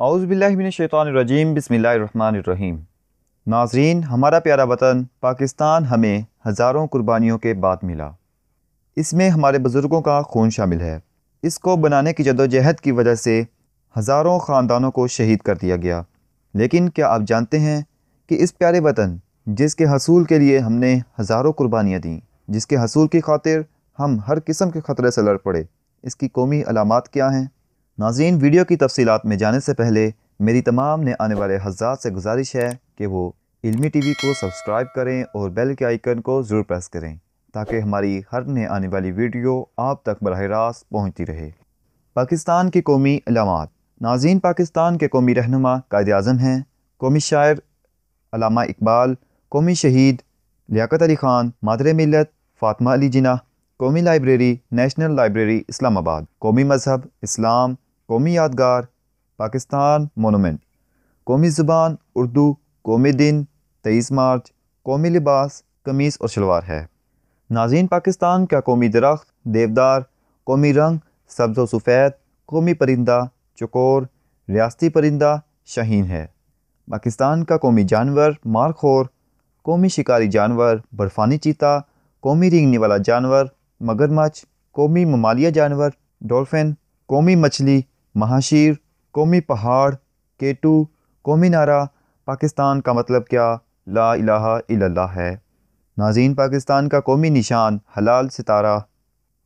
औज़ु बिल्लाहि मिनश शैतानिर रजीम बिस्मिल्लाहिर रहमानिर रहीम। नाज़रीन, हमारा प्यारा वतन पाकिस्तान हमें हज़ारों कुर्बानियों के बाद मिला। इसमें हमारे बुज़ुर्गों का खून शामिल है। इसको बनाने की जदोजहद की वजह से हज़ारों ख़ानदानों को शहीद कर दिया गया। लेकिन क्या आप जानते हैं कि इस प्यारे वतन जिसके हसूल के लिए हमने हज़ारों कुर्बानियाँ दी, जिसके हसूल की खातिर हम हर किस्म के ख़तरे से लड़ पड़े, इसकी कौमी अलामात क्या हैं? नाज़रीन, वीडियो की तफसीलात में जाने से पहले मेरी तमाम ने आने वाले हज़ात से गुजारिश है कि वो इल्मी टीवी को सब्सक्राइब करें और बेल के आइकन को ज़रूर प्रेस करें ताकि हमारी हर नए आने वाली वीडियो आप तक बराह रास्त पहुँचती रहे। पाकिस्तान की कौमी अलामात। नाज़रीन, पाकिस्तान के कौमी रहनुमा कायद-ए-आज़म हैं, कौमी शायर अल्लामा इकबाल, कौमी शहीद लियाकत अली ख़ान, मादरे मिल्लत फ़ातिमा अली जिन्ना, कौमी लाइब्रेरी नेशनल लाइब्रेरी इस्लामाबाद, कौमी मज़हब इस्लाम, कौमी यादगार पाकिस्तान मोनूमेंट, कौमी ज़ुबान उर्दू, कौमी दिन 23 मार्च, कौमी लिबास कमीज़ और शलवार है। नाज़रीन, पाकिस्तान का कौमी दरख्त देवदार, कौमी रंग सब्ज़ व सफ़ेद, कौमी परिंदा चकोर, रियासती परिंदा शाहीन है। पाकिस्तान का कौमी जानवर मारखोर, कौमी शिकारी जानवर बर्फ़ानी चीता, कौमी रेंगने वाला जानवर मगरमच्छ, कौमी ममालिया जानवर डॉल्फिन, कौमी मछली महाशीर, कौमी पहाड़ केटू, कौमी नारा पाकिस्तान का मतलब क्या, ला इलाहा इल्लल्लाह है। नाज़रीन, पाकिस्तान का कौमी निशान हलाल सितारा,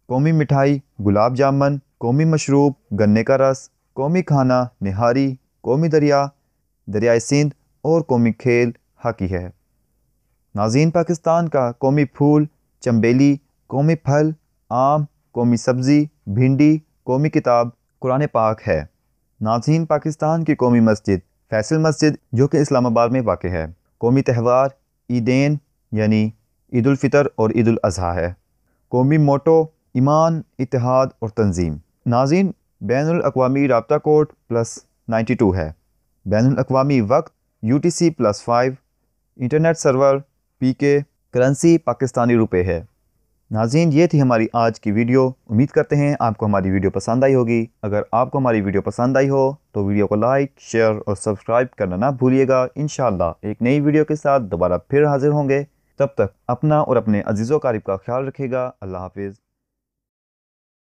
कौमी मिठाई गुलाब जामुन, कौमी मशरूब गन्ने का रस, कौमी खाना निहारी, कौमी दरिया दरियाए सिंध और कौमी खेल हॉकी है। नाज़रीन, पाकिस्तान का कौमी फूल चंबेली, कौमी फल आम, कौमी सब्ज़ी भिंडी, कौमी किताब कुरान पाक है। नाज़रीन, पाकिस्तान की कौमी मस्जिद फैसल मस्जिद जो कि इस्लामाबाद में वाक़ है। कौमी त्यौहार ईदैन यानी ईद उल फितर और ईद उल अज़हा है। कौमी मोटो ईमान इत्तेहाद और तंजीम। नाज़रीन, बैनुल अक़वामी राब्ता कोड +92 है। बैनुल अक़वामी वक्त UTC +5, internet server PK, currency Pakistani रुपए है। नाज़रीन, ये थी हमारी आज की वीडियो। उम्मीद करते हैं आपको हमारी वीडियो पसंद आई होगी। अगर आपको हमारी वीडियो पसंद आई हो तो वीडियो को लाइक शेयर और सब्सक्राइब करना ना भूलिएगा। इंशाअल्लाह एक नई वीडियो के साथ दोबारा फिर हाजिर होंगे। तब तक अपना और अपने अजीज़ों क़रीब का ख्याल रखिएगा। अल्लाह हाफिज़।